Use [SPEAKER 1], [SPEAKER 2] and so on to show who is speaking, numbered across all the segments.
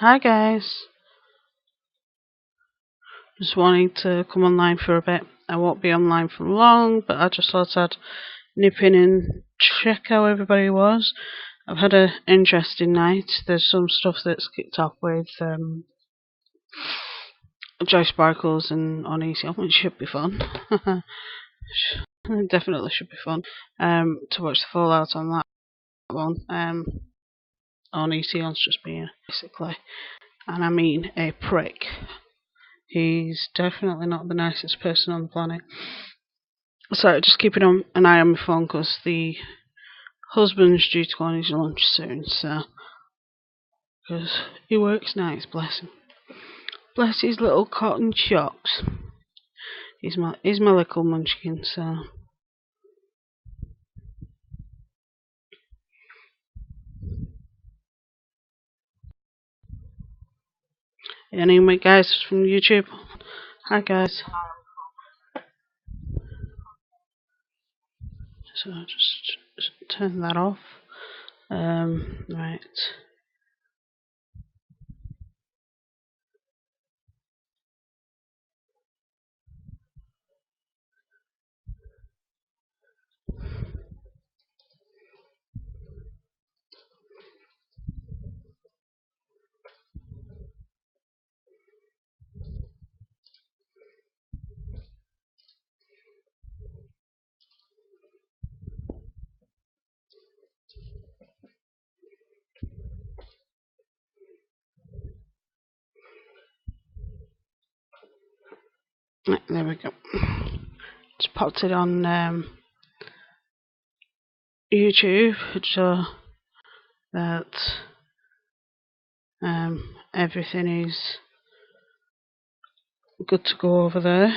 [SPEAKER 1] Hi guys, just wanting to come online for a bit. I won't be online for long, but I just thought I'd nip in and check how everybody was. I've had an interesting night. There's some stuff that's kicked off with Joy Sparkles and Uneasy, which should be fun. Definitely should be fun. To watch the fallout on that one. Uneasy's just being basically, and I mean a prick. He's definitely not the nicest person on the planet. So just keeping an eye on my phone because the husband's due to go on his lunch soon. So because he works nights, bless him, bless his little cotton chops. He's my little munchkin. So anyway, guys from YouTube, hi guys. So I'll just turn that off. Right. Right, there we go. Just popped it on YouTube so that everything is good to go over there.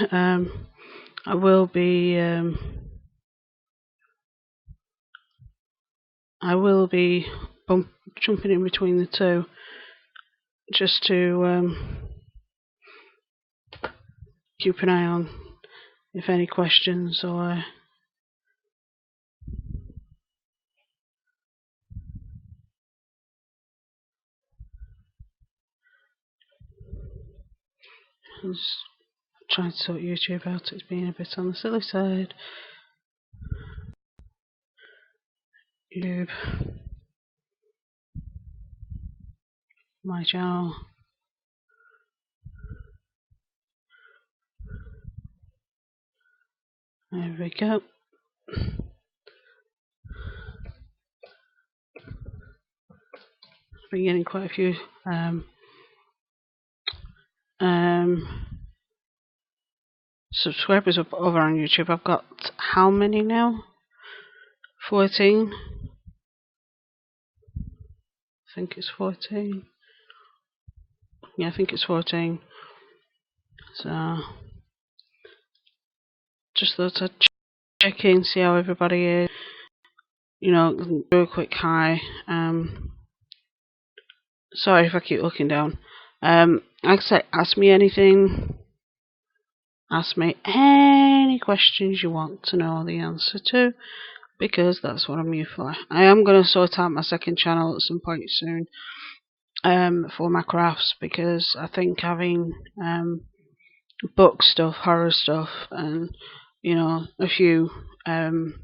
[SPEAKER 1] I will be jumping in between the two just to keep an eye on if any questions or just trying to sort YouTube out. It's being a bit on the silly side. YouTube, my channel. There we go. Been getting quite a few subscribers up over on YouTube. I've got how many now? 14. I think it's 14. Yeah, I think it's 14. So just thought I'd check in, see how everybody is. You know, do a quick hi. Sorry if I keep looking down. Like I said, ask me anything. Ask me any questions you want to know the answer to, because that's what I'm here for. I am going to sort out my second channel at some point soon for my crafts, because I think having book stuff, horror stuff, and you know, a few you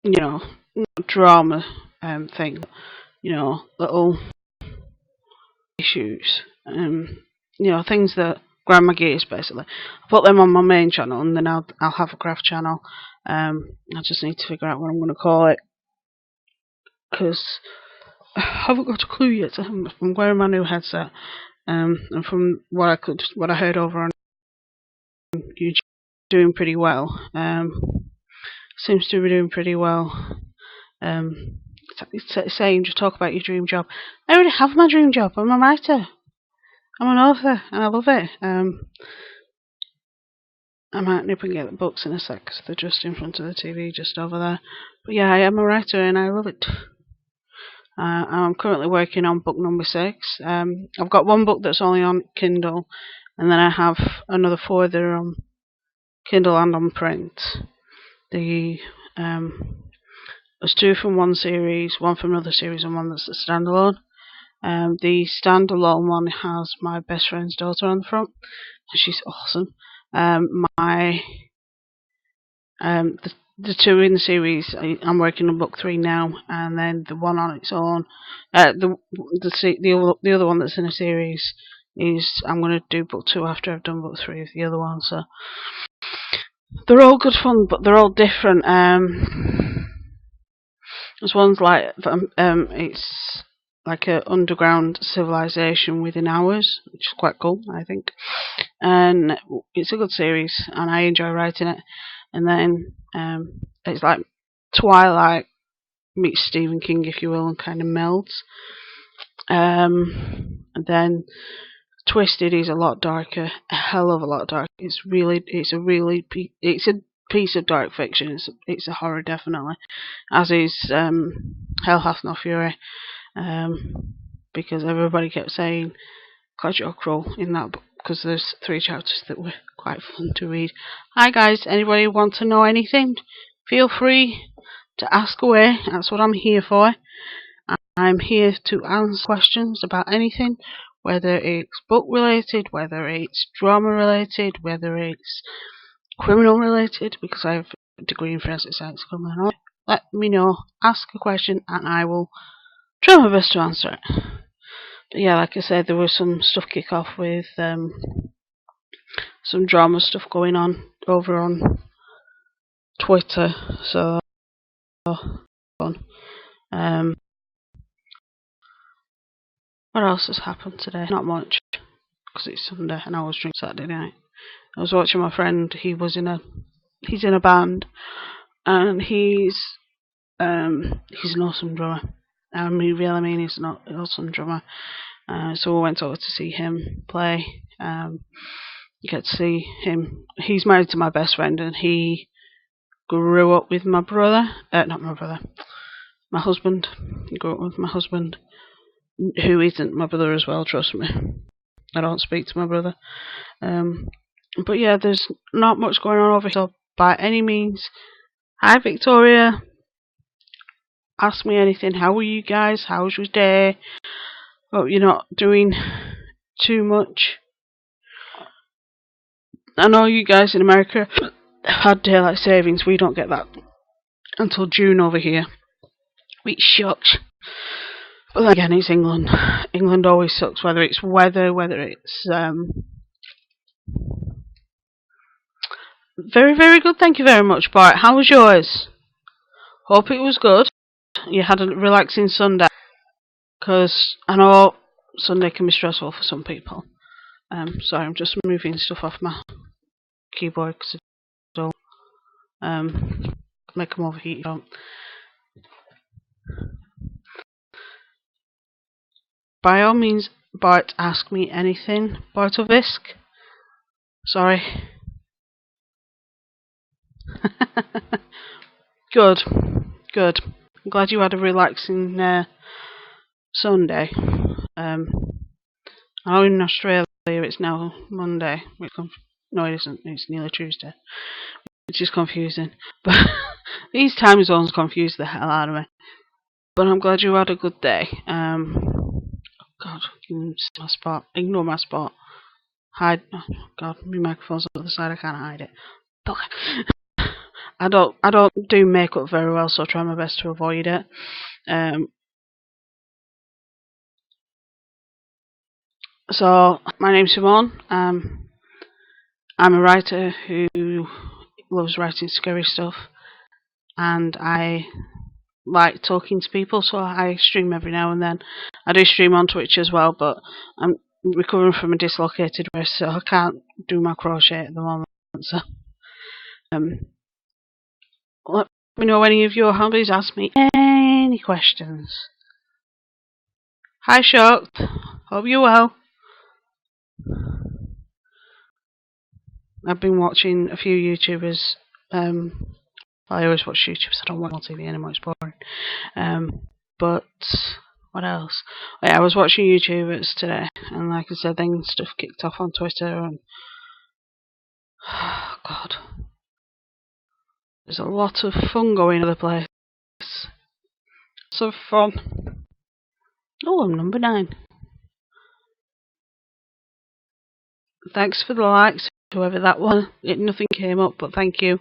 [SPEAKER 1] know, drama thing, you know, little issues, you know, things that grind my gears basically. I put them on my main channel, and then I'll have a craft channel. I just need to figure out what I'm going to call it, because I haven't got a clue yet. I'm wearing my new headset, and from what I heard over on YouTube, doing pretty well. Seems to be doing pretty well. It's saying just talk about your dream job. I already have my dream job. I'm a writer. I'm an author, and I love it. I might nip and get the books in a sec, because they're just in front of the TV, just over there. But yeah, I am a writer, and I love it. I'm currently working on book number 6. I've got one book that's only on Kindle, and then I have another 4 that are on Kindle and on print. The There's 2 from one series, 1 from another series, and 1 that's a standalone. The standalone one has my best friend's daughter on the front. She's awesome. My the 2 in the series, I'm working on book 3 now, and then the one on its own, the other one that's in a series is I'm going to do book 2 after I've done book 3 of the other one. So they're all good fun, but they're all different. There's one's like it's like a underground civilization within hours, which is quite cool, I think. And it's a good series, and I enjoy writing it. And then it's like Twilight meets Stephen King, if you will, and kind of melds. And then Twisted is a lot darker, a hell of a lot darker. It's a piece of dark fiction. It's a horror, definitely, as is Hell Hath No Fury, because everybody kept saying Clodge Ockrell in that book, because there's 3 chapters that were quite fun to read. Hi guys, anybody want to know anything? Feel free to ask away. That's what I'm here for. I'm here to answer questions about anything, whether it's book related, whether it's drama related, whether it's criminal related, because I have a degree in forensic science. Let me know, ask a question, and I will try my best to answer it. But yeah, like I said, there was some stuff kick off with some drama stuff going on over on Twitter, so fun. What else has happened today? Not much, because it's Sunday and I was drinking Saturday night. I was watching my friend. He's in a band, and he's an awesome drummer. I mean, he's an awesome drummer. So we went over to see him play. You get to see him. He's married to my best friend, and he grew up with my brother. Not my brother. My husband. He grew up with my husband, who isn't my brother as well, trust me. I don't speak to my brother. But yeah, there's not much going on over here, so by any means. Hi Victoria. Ask me anything. How are you guys? How's your day? Hope you're not doing too much. I know you guys in America had daylight savings. We don't get that until June over here, which sucks. But then again, it's England. England always sucks, whether it's weather, whether it's very, very good. Thank you very much, Bart. How was yours? Hope it was good. You had a relaxing Sunday, because I know Sunday can be stressful for some people. Sorry, I'm just moving stuff off my keyboard because I don't make them overheat. Don't. By all means, Bart, ask me anything. Bartovisk? Sorry. Good. Good. I'm glad you had a relaxing Sunday. I know in Australia it's now Monday. No, it isn't. It's nearly Tuesday, which is confusing. But these time zones confuse the hell out of me. But I'm glad you had a good day. God, my spot. Ignore my spot. Hide. Oh, God, my microphone's on the other side. I can't hide it. I don't do makeup very well, so I try my best to avoid it. So my name's Simone. I'm a writer who loves writing scary stuff, and I like talking to people, so I stream every now and then. I do stream on Twitch as well, but I'm recovering from a dislocated wrist, so I can't do my crochet at the moment. So let me know any of your hobbies. Ask me any questions. Hi Shocked, hope you're well. I've been watching a few YouTubers. I always watch YouTubers. I don't watch TV anymore. It's boring. But what else? Oh, yeah, I was watching YouTubers today, and like I said, then stuff kicked off on Twitter, and oh, God, there's a lot of fun going on the place. of fun. Oh, I'm number 9. Thanks for the likes, whoever that was. Nothing came up, but thank you.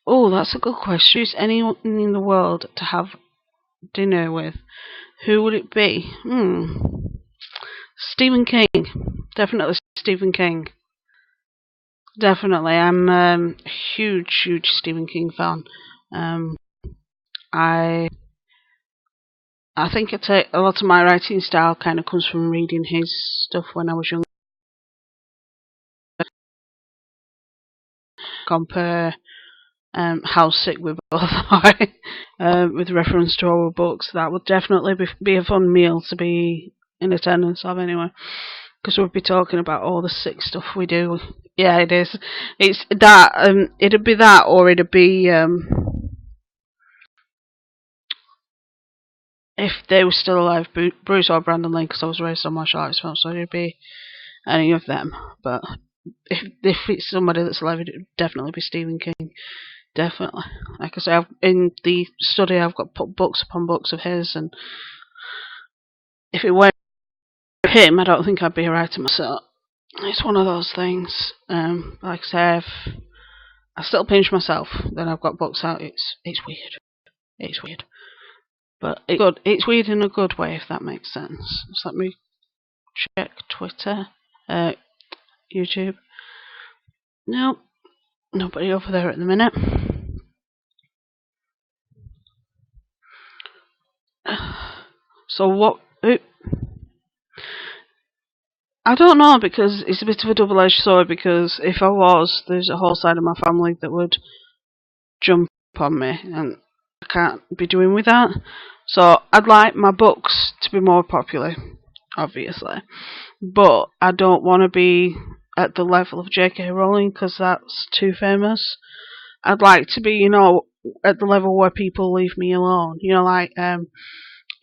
[SPEAKER 1] Oh, that's a good question. Choose anyone in the world to have dinner with. Who would it be? Stephen King. Definitely Stephen King. Definitely. I'm a huge Stephen King fan. I think a lot of my writing style kind of comes from reading his stuff when I was younger. Compare how sick we both are with reference to our books. That would definitely be a fun meal to be in attendance of anyway, because we'd be talking about all the sick stuff we do. Yeah, it is. It's that. It'd be that, or it'd be if they were still alive, Bruce or Brandon Lee, because I was raised on martial arts films, so it'd be any of them. But if it's somebody that's alive, it'd definitely be Stephen King. Definitely. Like I say, in the study I've got books upon books of his, and if it weren't him, I don't think I'd be a writer myself. It's one of those things. Like I say, I still pinch myself that I've got books out. It's weird. It's weird. But it's good. It's weird in a good way, if that makes sense. Just let me check Twitter. YouTube. No. Nobody over there at the minute. So what? I don't know, because it's a bit of a double-edged sword, because if I was, there's a whole side of my family that would jump on me, and I can't be doing with that. So I'd like my books to be more popular, obviously, but I don't want to be at the level of J.K. Rowling, because that's too famous. I'd like to be, at the level where people leave me alone. Like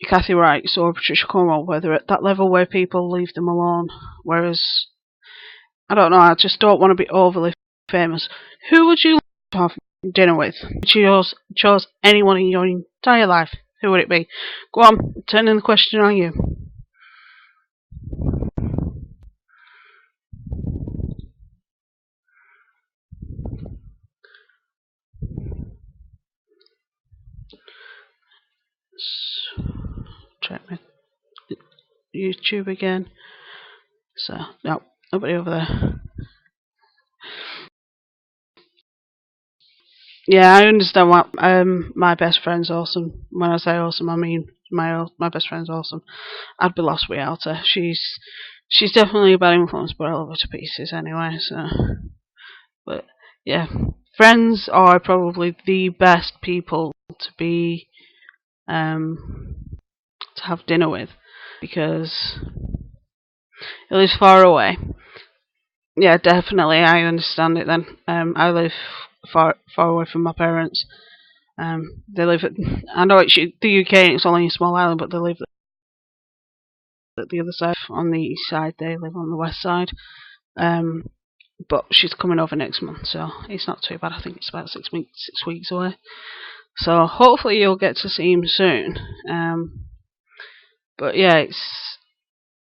[SPEAKER 1] Kathy Wright or Patricia Cornwell, where they're at that level where people leave them alone. Whereas, I don't know, I just don't want to be overly famous. Who would you like to have dinner with? If you chose anyone in your entire life, who would it be? Go on, turning the question on you. Check my YouTube again. So, no, nobody over there. Yeah, I understand what my best friend's awesome. When I say awesome, I mean my best friend's awesome. I'd be lost without her. She's definitely a bad influence, but I love her to pieces anyway. So, but yeah, friends are probably the best people to be to have dinner with, because it lives far away. Yeah, definitely, I understand it then. I live far away from my parents. They live I know it's the UK and it's only a small island, but they live at the other side. On the east side, they live on the west side. But she's coming over next month, so it's not too bad. I think it's about 6 weeks away. So hopefully you'll get to see him soon. But yeah,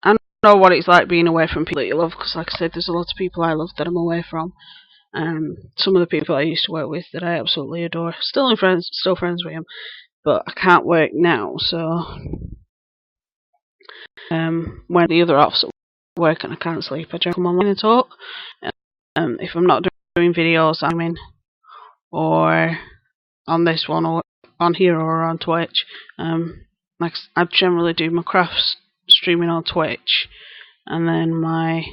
[SPEAKER 1] I know what it's like being away from people that you love, because like I said, there's a lot of people I love that I'm away from. Some of the people I used to work with that I absolutely adore, still friends with them, but I can't work now. So when the other offs at work and I can't sleep, I just come online and talk. If I'm not doing videos, I'm in, or on this one, or on here, or on Twitch. Like I generally do my crafts streaming on Twitch, and then my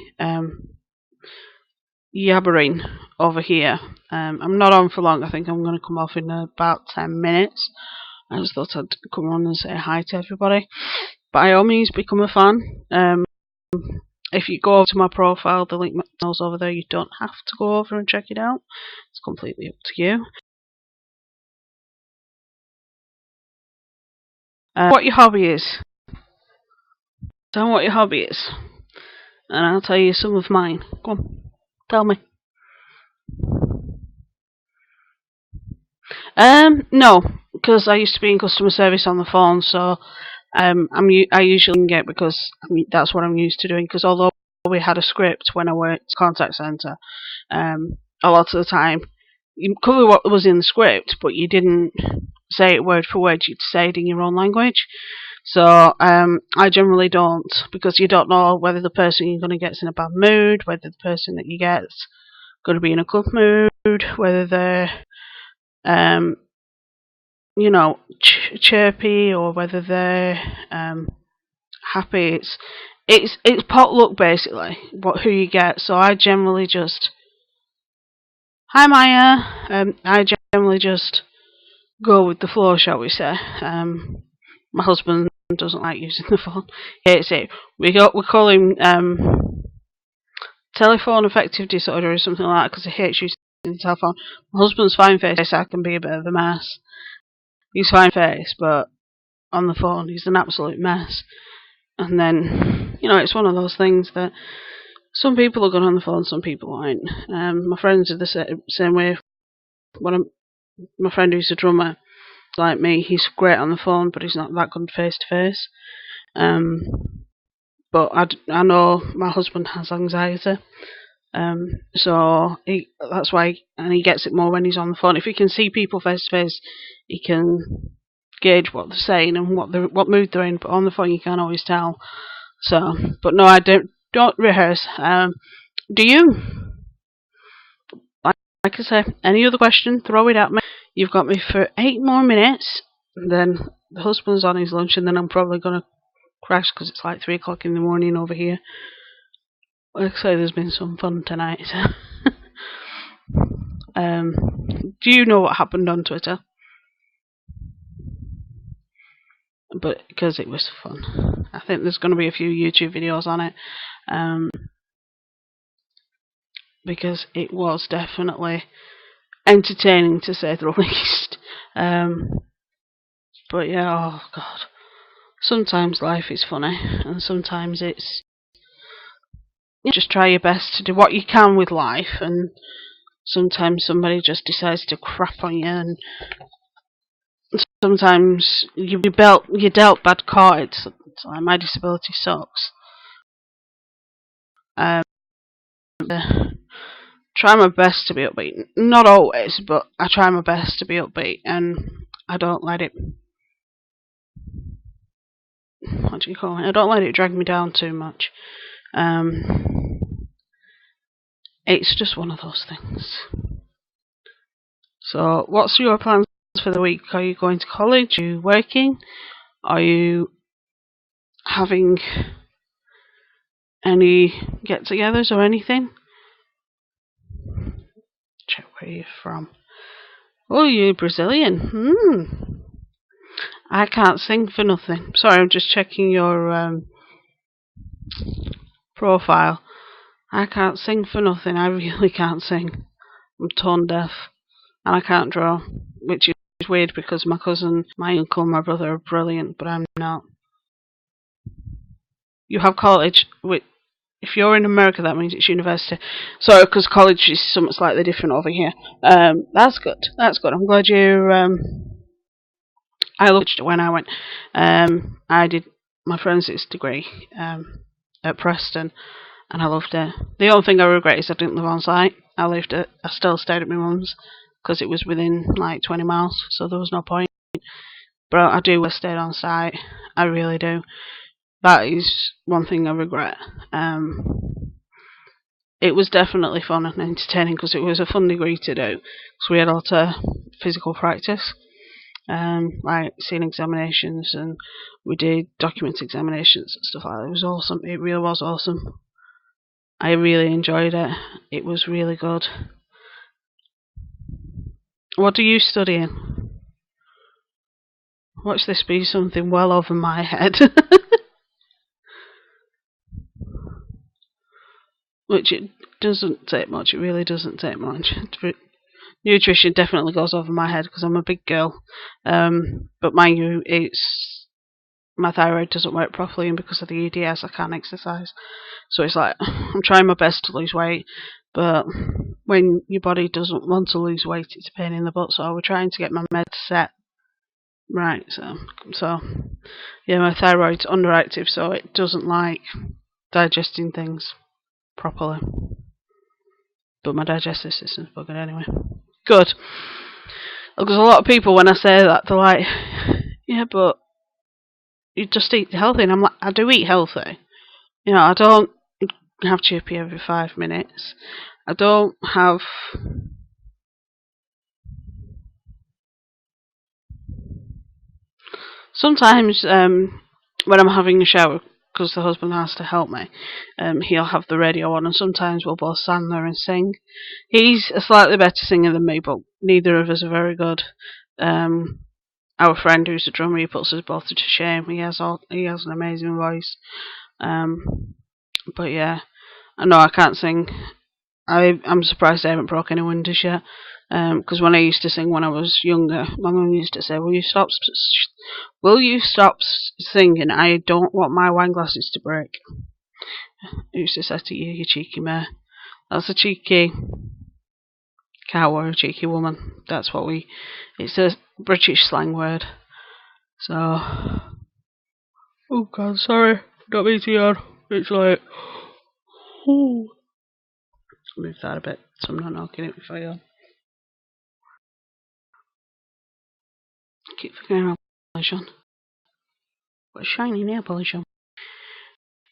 [SPEAKER 1] yabbering over here. I'm not on for long. I think I'm going to come off in about 10 minutes. I just thought I'd come on and say hi to everybody. By all means, become a fan. If you go over to my profile, the link is over there. You don't have to go over and check it out. It's completely up to you. What your hobby is. Tell me what your hobby is, and I'll tell you some of mine. Go on, tell me. No, because I used to be in customer service on the phone, so I usually get, because that's what I'm used to doing. Because although we had a script when I worked contact center, a lot of the time you cover what was in the script, but you didn't say it word for word. You'd say it in your own language. So I generally don't, because you don't know whether the person you're going to get's in a bad mood, whether the person that you get's going to be in a good mood, whether they're um, chirpy, or whether they're happy. It's potluck basically. Who you get. So I generally just, hi Maya. I generally just go with the flow, shall we say. My husband doesn't like using the phone. He hates it. We call him telephone affective disorder or something like that, because he hates using the telephone. My husband's fine face. I can be a bit of a mess. He's fine face, but on the phone he's an absolute mess. And then, it's one of those things that some people are good on the phone, some people aren't. My friends are the same way. My friend who's a drummer, like me, he's great on the phone, but he's not that good face to face. But I know my husband has anxiety, so that's why, and he gets it more when he's on the phone. If he can see people face to face, he can gauge what they're saying and what mood they're in. But on the phone, you can't always tell. So, but no, I don't rehearse. Do you? Like I say, any other question, throw it at me. You've got me for 8 more minutes. Then the husband's on his lunch, and then I'm probably gonna crash because it's like 3 o'clock in the morning over here. Like I say, there's been some fun tonight. Do you know what happened on Twitter? But because it was fun, I think there's going to be a few YouTube videos on it. Because it was definitely entertaining, to say the least. But yeah, oh god. Sometimes life is funny, and sometimes it's, just try your best to do what you can with life, and sometimes somebody just decides to crap on you, and sometimes you're dealt bad cards. So my disability sucks. Try my best to be upbeat. Not always, but I try my best to be upbeat, and I don't let it, what do you call it? I don't let it drag me down too much. It's just one of those things. So, what's your plans for the week? Are you going to college? Are you working? Are you having any get-togethers or anything? Check where you're from. Oh, you're Brazilian. I can't sing for nothing. Sorry, I'm just checking your profile. I can't sing for nothing. I really can't sing. I'm tone deaf, and I can't draw, which is weird because my cousin, my uncle, and my brother are brilliant, but I'm not. You have college. If you're in America, that means it's university. Sorry, because college is something slightly different over here. That's good. That's good. I'm glad you. I loved it when I went. I did my forensics degree at Preston, and I loved it. The only thing I regret is I didn't live on site. I still stayed at my mum's because it was within like 20 miles, so there was no point. But I do wish I stayed on site. I really do. That is one thing I regret. It was definitely fun and entertaining because it was a fun degree to do. So we had a lot of physical practice, like scene examinations, and we did document examinations and stuff like that. It was awesome. It really was awesome. I really enjoyed it. It was really good. What are you studying? Watch this be something well over my head. Which it doesn't take much. It really doesn't take much. Nutrition definitely goes over my head because I'm a big girl. But mind you, my thyroid doesn't work properly, and because of the EDS, I can't exercise. So it's like I'm trying my best to lose weight, But when your body doesn't want to lose weight, it's a pain in the butt. So we're trying to get my meds set right. So yeah, my thyroid's underactive, so it doesn't like digesting things properly. But my digestive system's buggered anyway. Good. Because a lot of people, when I say that, they're like, yeah, but you just eat healthy. And I'm like, I do eat healthy. I don't have chippy every 5 minutes. I don't have... Sometimes when I'm having a shower, because the husband has to help me, he'll have the radio on, and sometimes we'll both stand there and sing. He's a slightly better singer than me, but neither of us are very good. Our friend who's a drummer, he puts us both to shame. He has an amazing voice. But yeah, I know I can't sing. I'm surprised I haven't broke any windows yet. Because when I used to sing when I was younger, my mum used to say, "Will you stop singing? I don't want my wine glasses to break." I used to say to you, "You cheeky mare." That's a cheeky cow or a cheeky woman. It's a British slang word. So, oh God, sorry, don't mean to yawn. It's like, ooh. Move that a bit so I'm not knocking it before I yawn. Keep forgetting my polish on. Got a shiny nail polish on.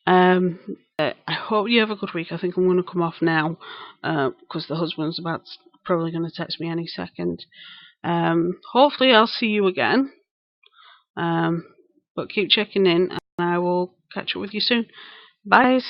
[SPEAKER 1] I hope you have a good week. I think I'm going to come off now because the husband's probably going to text me any second. Hopefully I'll see you again. But keep checking in, and I will catch up with you soon. Bye.